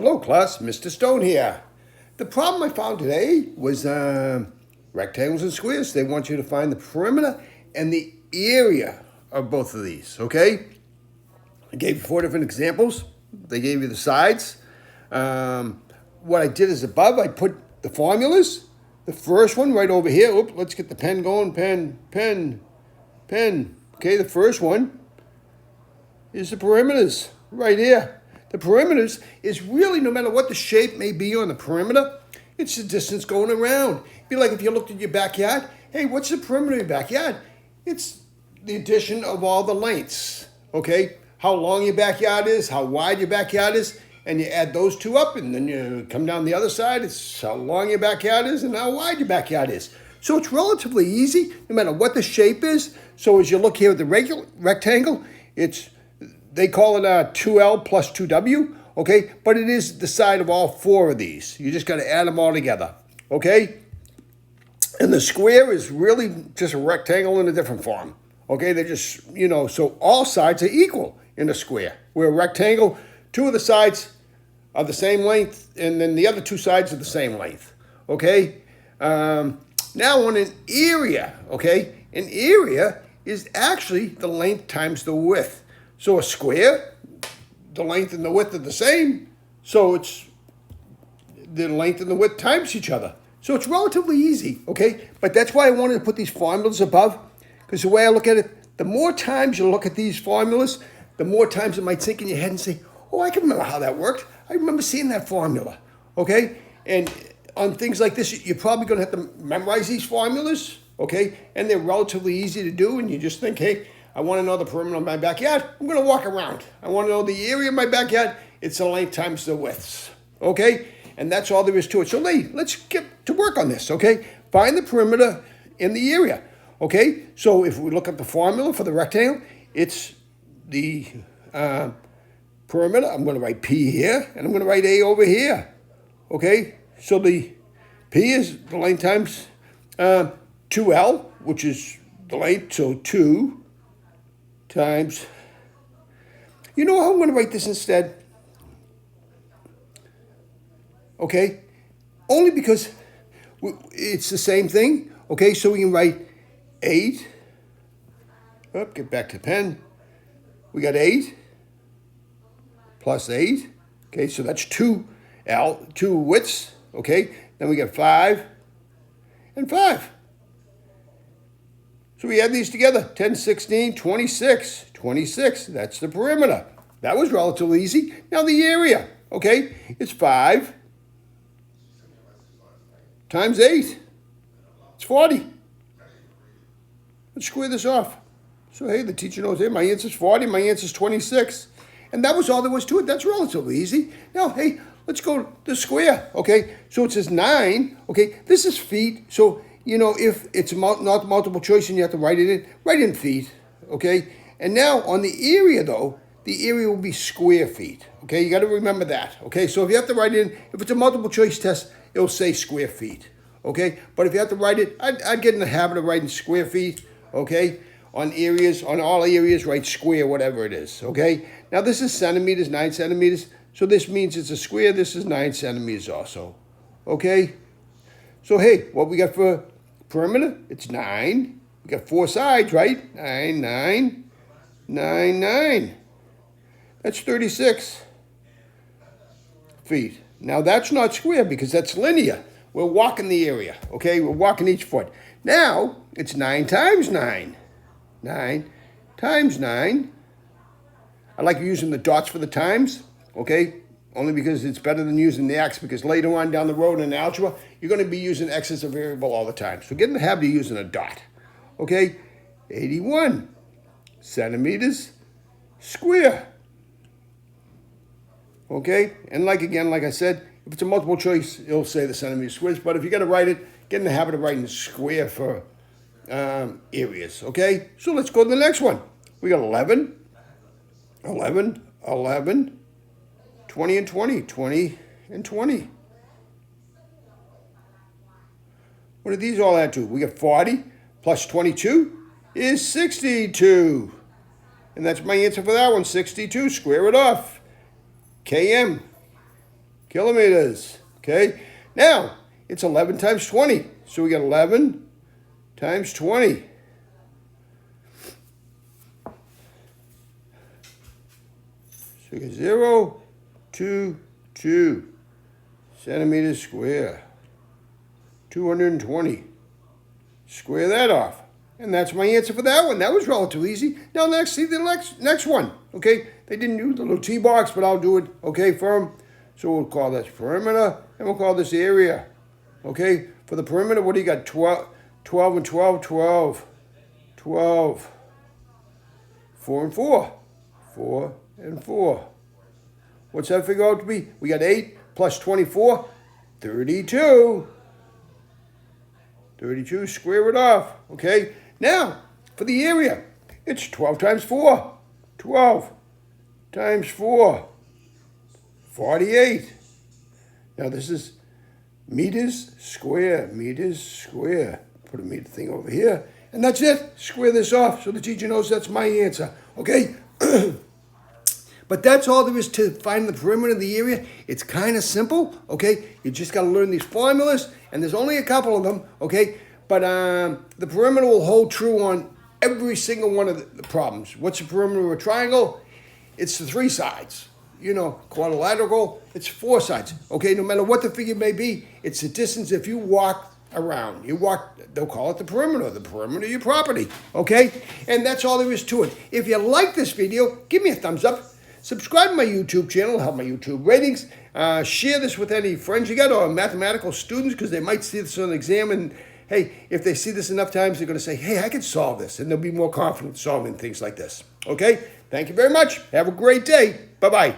Hello class, Mr. Stone here. The problem I found today was rectangles and squares. They want you to find the perimeter and the area of both of these, okay? I gave you 4 different examples. They gave you the sides. What I did is above, I put the formulas. The first one right over here. Oops, let's get the pen going. Pen. Okay, the first one is the perimeters right here. The perimeters is really, no matter what the shape may be on the perimeter, it's the distance going around. It'd be like if you looked at your backyard. Hey, what's the perimeter of your backyard? It's the addition of all the lengths, okay? How long your backyard is, how wide your backyard is, and you add those two up, and then you come down the other side. It's how long your backyard is and how wide your backyard is. So it's relatively easy, no matter what the shape is. So as you look here at the regular rectangle, they call it 2L plus 2W, okay? But it is the side of all 4 of these. You just got to add them all together, okay? And the square is really just a rectangle in a different form, okay? They're just, so all sides are equal in a square. Where a rectangle, 2 of the sides are the same length, and then the other 2 sides are the same length, okay? Now on an area, okay? An area is actually the length times the width. So a square, the length and the width are the same. So it's the length and the width times each other. So it's relatively easy, okay? But that's why I wanted to put these formulas above, because the way I look at it, the more times you look at these formulas, the more times it might sink in your head and say, oh, I can remember how that worked. I remember seeing that formula, okay? And on things like this, you're probably going to have to memorize these formulas, okay? And they're relatively easy to do, and you just think, hey, I want to know the perimeter of my backyard. I'm going to walk around. I want to know the area of my backyard. It's the length times the widths, okay? And that's all there is to it. So let's get to work on this, okay? Find the perimeter in the area, okay? So if we look at the formula for the rectangle, it's the perimeter. I'm going to write P here, and I'm going to write A over here, okay? So the P is the length times 2L, which is the length, so 2 times, you know how I'm going to write this instead? Okay? Only because it's the same thing. Okay, so we can write 8. Get back to the pen. We got 8 plus 8. Okay, so that's 2L, 2 widths. Okay, then we got 5 and 5. So we add these together, 10, 16, 26. 26, that's the perimeter. That was relatively easy. Now the area, okay, it's 5 times 8. It's 40. Let's square this off. So, hey, the teacher knows, hey, my answer's 40, my answer's 26. And that was all there was to it. That's relatively easy. Now, hey, let's go to the square, okay? So it says 9, okay? This is feet. So, if it's not multiple choice and you have to write in feet, okay? And now on the area, though, the area will be square feet, okay? You got to remember that, okay? So if you have to write in, if it's a multiple choice test, it'll say square feet, okay? But if you have to write it, I'd get in the habit of writing square feet, okay? On all areas, write square, whatever it is, okay? Now this is centimeters, 9 centimeters. So this means it's a square. This is 9 centimeters also, okay? So, hey, what we got for perimeter? It's 9. We got 4 sides, right? 9, 9, 9, 9. That's 36 feet. Now, that's not square because that's linear. We're walking the area, okay? We're walking each foot. Now, it's 9 times 9. 9 times 9. I like using the dots for the times, okay? Only because it's better than using the X, because later on down the road in algebra, you're going to be using X as a variable all the time. So get in the habit of using a dot, okay? 81 centimeters square, okay? And like I said, if it's a multiple choice, it'll say the centimeter squares. But if you got to write it, get in the habit of writing square for areas, okay? So let's go to the next one. We got 11, 20 and 20, 20 and 20. What do these all add to? We got 40 plus 22 is 62. And that's my answer for that one, 62. Square it off. KM. kilometers. Okay, now it's 11 times 20. So we got 11 times 20. So we got 0, 2, 2 centimeters square. 220. Square that off. And that's my answer for that one. That was relatively easy. Now let's see the next one. Okay, they didn't do the little T-box, but I'll do it, okay, for them. So we'll call this perimeter, and we'll call this area. Okay, for the perimeter, what do you got? 12 and 12, 12. 12. 4 and 4. 4 and 4. What's that figure out to be? We got 8 plus 24, 32. 32, square it off, okay? Now, for the area, it's 12 times 4. 12 times 4. 48. Now this is meters square. Meters square. Put a meter thing over here. And that's it. Square this off so the teacher knows that's my answer. Okay? But that's all there is to find the perimeter of the area. It's kind of simple, okay? You just got to learn these formulas, and there's only a couple of them, okay? But the perimeter will hold true on every single one of the problems. What's the perimeter of a triangle? It's the 3 sides. You know, quadrilateral, it's 4 sides, okay? No matter what the figure may be, it's the distance if you walk around. You walk, they'll call it the perimeter of your property, okay? And that's all there is to it. If you like this video, give me a thumbs up. Subscribe to my YouTube channel, help my YouTube ratings. Share this with any friends you got or mathematical students because they might see this on an exam. And, hey, if they see this enough times, they're going to say, hey, I can solve this. And they'll be more confident solving things like this. Okay? Thank you very much. Have a great day. Bye-bye.